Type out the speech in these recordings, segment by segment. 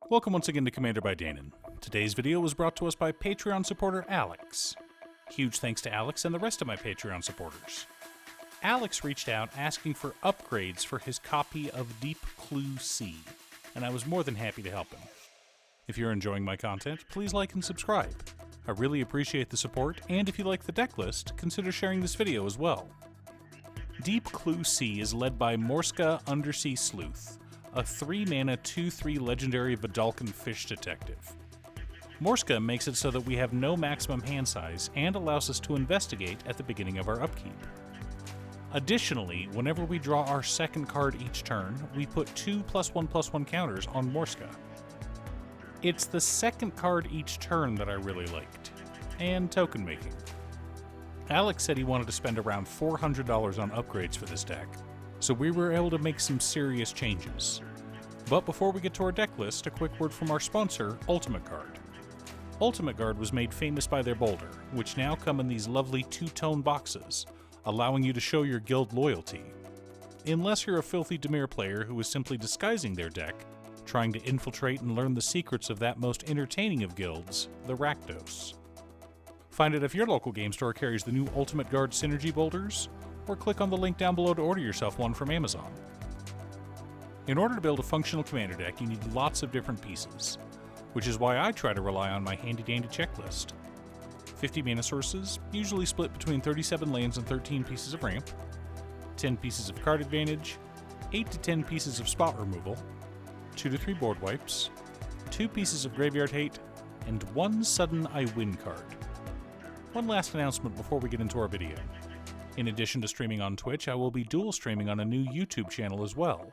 Welcome once again to Commander by Danon. Today's video was brought to us by Patreon supporter Alex. Huge thanks to Alex and the rest of my Patreon supporters. Alex reached out asking for upgrades for his copy of Deep Clue C, and I was more than happy to help him. If you're enjoying my content, please like and subscribe. I really appreciate the support, and if you like the deck list, consider sharing this video as well. Deep Clue C is led by Morska, Undersea, Sleuth, a 3-mana 2/3 legendary Vidalcan fish detective. Morska makes it so that we have no maximum hand size and allows us to investigate at the beginning of our upkeep. Additionally, whenever we draw our second card each turn, we put 2 +1/+1 counters on Morska. It's the second card each turn that I really liked, and token making. Alex said he wanted to spend around $400 on upgrades for this deck, so we were able to make some serious changes. But before we get to our deck list, a quick word from our sponsor, Ultimate Guard. Ultimate Guard was made famous by their Boulder, which now come in these lovely two-tone boxes, allowing you to show your guild loyalty. Unless you're a filthy Dimir player who is simply disguising their deck, trying to infiltrate and learn the secrets of that most entertaining of guilds, the Rakdos. Find it if your local game store carries the new Ultimate Guard Synergy Boulders, or click on the link down below to order yourself one from Amazon. In order to build a functional commander deck, you need lots of different pieces, which is why I try to rely on my handy-dandy checklist. 50 mana sources, usually split between 37 lands and 13 pieces of ramp, 10 pieces of card advantage, 8 to 10 pieces of spot removal, 2 to 3 board wipes, 2 pieces of graveyard hate, and 1 sudden I win card. One last announcement before we get into our video. In addition to streaming on Twitch, I will be dual streaming on a new YouTube channel as well.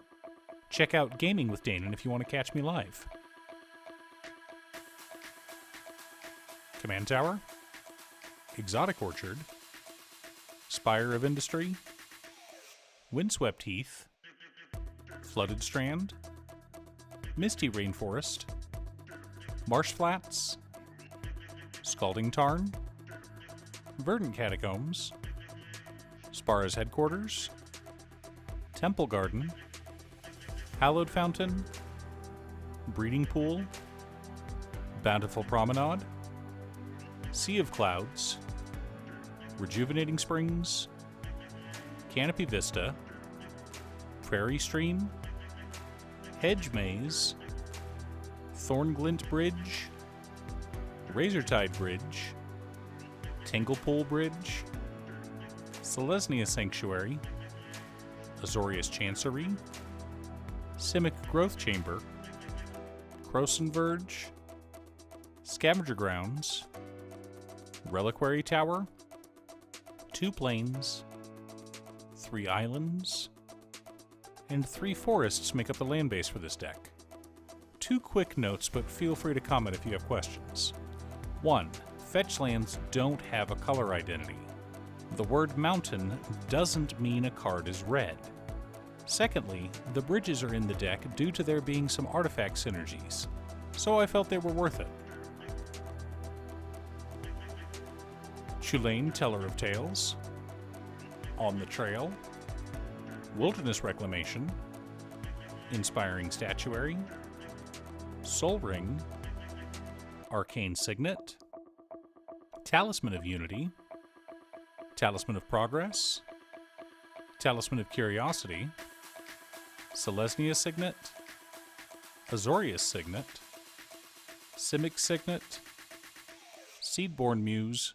Check out Gaming with Danon if you want to catch me live. Command Tower, Exotic Orchard, Spire of Industry, Windswept Heath, Flooded Strand, Misty Rainforest, Marsh Flats, Scalding Tarn, Verdant Catacombs, Spara's Headquarters, Temple Garden, Hallowed Fountain, Breeding Pool, Bountiful Promenade, Sea of Clouds, Rejuvenating Springs, Canopy Vista, Prairie Stream, Hedge Maze, Thornglint Bridge, Razortide Bridge, Tanglepool Bridge, Selesnya Sanctuary, Azorius Chancery, Simic Growth Chamber, Croson Verge, Scavenger Grounds, Reliquary Tower, 2 plains, 3 islands, and 3 forests make up the land base for this deck. 2 quick notes, but feel free to comment if you have questions. 1. Fetch lands don't have a color identity. The word mountain doesn't mean a card is red. Secondly, the bridges are in the deck due to there being some artifact synergies, so I felt they were worth it. Chulane, Teller of Tales, On the Trail, Wilderness Reclamation, Inspiring Statuary, Soul Ring, Arcane Signet, Talisman of Unity, Talisman of Progress, Talisman of Curiosity, Selesnya Signet, Azorius Signet, Simic Signet, Seedborn Muse,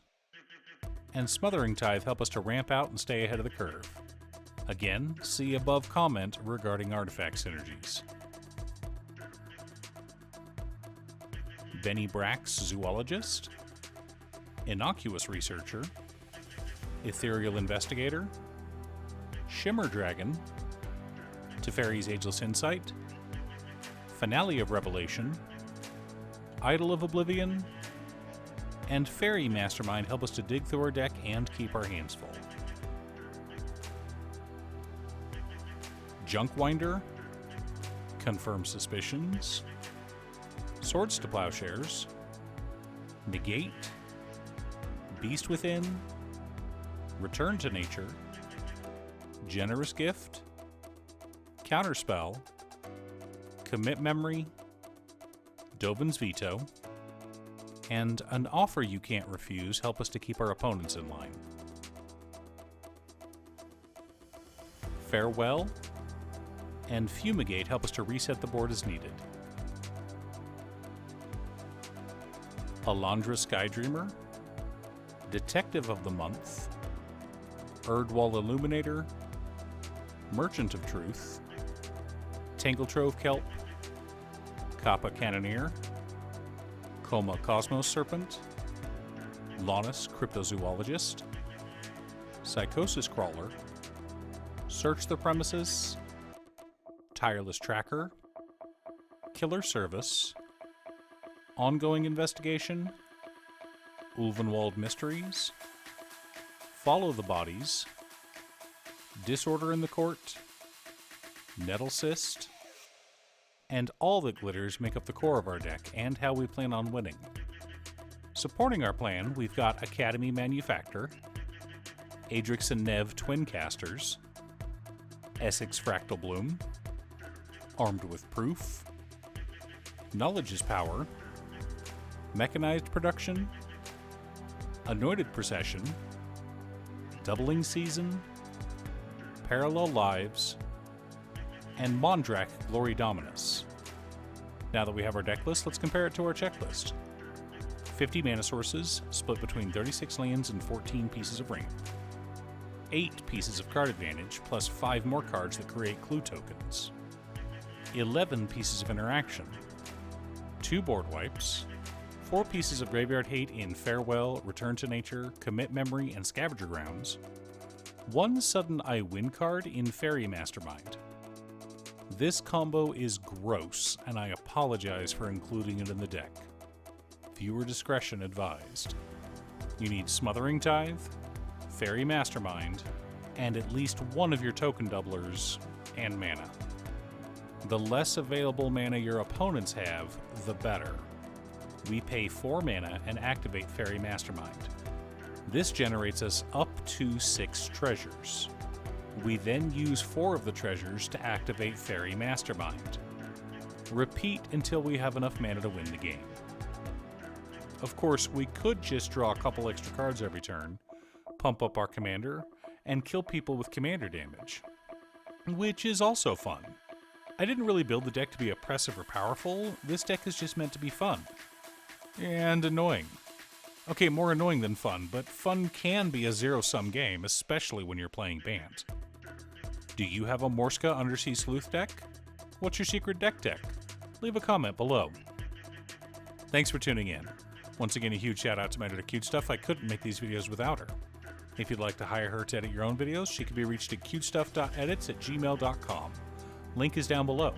and Smothering Tithe help us to ramp out and stay ahead of the curve. Again, see above comment regarding artifact synergies. Benny Brack's Zoologist, Innocuous Researcher, Ethereal Investigator, Shimmer Dragon, Teferi's Ageless Insight, Finale of Revelation, Idol of Oblivion, and Fairy Mastermind help us to dig through our deck and keep our hands full. Junkwinder, Confirm Suspicions, Swords to Plowshares, Negate, Beast Within, Return to Nature, Generous Gift, Counterspell, Commit Memory, Dovin's Veto, and An Offer You Can't Refuse help us to keep our opponents in line. Farewell and Fumigate help us to reset the board as needed. Alondra Skydreamer, Detective of the Month, Erdwall Illuminator, Merchant of Truth, Tangletrove Kelp, Kappa Cannoneer, Coma Cosmos Serpent, Launis Cryptozoologist, Psychosis Crawler, Search the Premises, Tireless Tracker, Killer Service, Ongoing Investigation, Ulvenwald Mysteries, Follow the Bodies, Disorder in the Court, Nettle Cyst, and all that glitters make up the core of our deck and how we plan on winning. Supporting our plan, we've got Academy Manufactor, Adrix and Nev Twin Casters, Essex Fractal Bloom, Armed with Proof, Knowledge is Power, Mechanized Production, Anointed Procession, Doubling Season, Parallel Lives, and Mondrak Glory Dominus. Now that we have our deck list, let's compare it to our checklist. 50 mana sources, split between 36 lands and 14 pieces of ramp. 8 pieces of card advantage, plus 5 more cards that create clue tokens. 11 pieces of interaction. 2 board wipes. 4 pieces of graveyard hate in Farewell, Return to Nature, Commit Memory, and Scavenger Grounds. 1 sudden I win card in Fairy Mastermind. This combo is gross, and I apologize for including it in the deck. Viewer discretion advised. You need Smothering Tithe, Fairy Mastermind, and at least one of your token doublers and mana. The less available mana your opponents have, the better. We pay 4 mana and activate Fairy Mastermind. This generates us up to 6 treasures. We then use 4 of the treasures to activate Fairy Mastermind. Repeat until we have enough mana to win the game. Of course, we could just draw a couple extra cards every turn, pump up our commander, and kill people with commander damage, which is also fun. I didn't really build the deck to be oppressive or powerful. This deck is just meant to be fun. And annoying. Okay, more annoying than fun, but fun can be a zero-sum game, especially when you're playing Bant. Do you have a Morska Undersea Sleuth deck? What's your secret deck? Leave a comment below. Thanks for tuning in. Once again, a huge shout out to my editor Cute Stuff. I couldn't make these videos without her. If you'd like to hire her to edit your own videos, she can be reached at cutestuff.edits@gmail.com. Link is down below.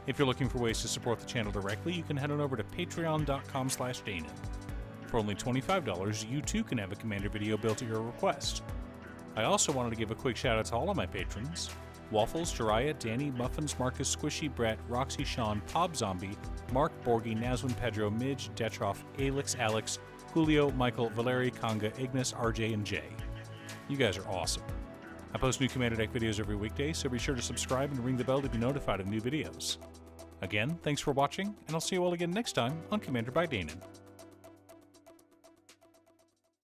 If you're looking for ways to support the channel directly, you can head on over to patreon.com/Danon. For only $25, you too can have a Commander video built at your request. I also wanted to give a quick shout out to all of my patrons: Waffles, Jiraiya, Danny, Muffins, Marcus, Squishy, Brett, Roxy, Sean, Pob Zombie, Mark, Borgie, Nazwin, Pedro, Midge, Detroff, Alix, Alex, Julio, Michael, Valeri, Kanga, Ignis, RJ, and Jay. You guys are awesome. I post new Commander deck videos every weekday, so be sure to subscribe and ring the bell to be notified of new videos. Again, thanks for watching, and I'll see you all again next time on Commander by Danon.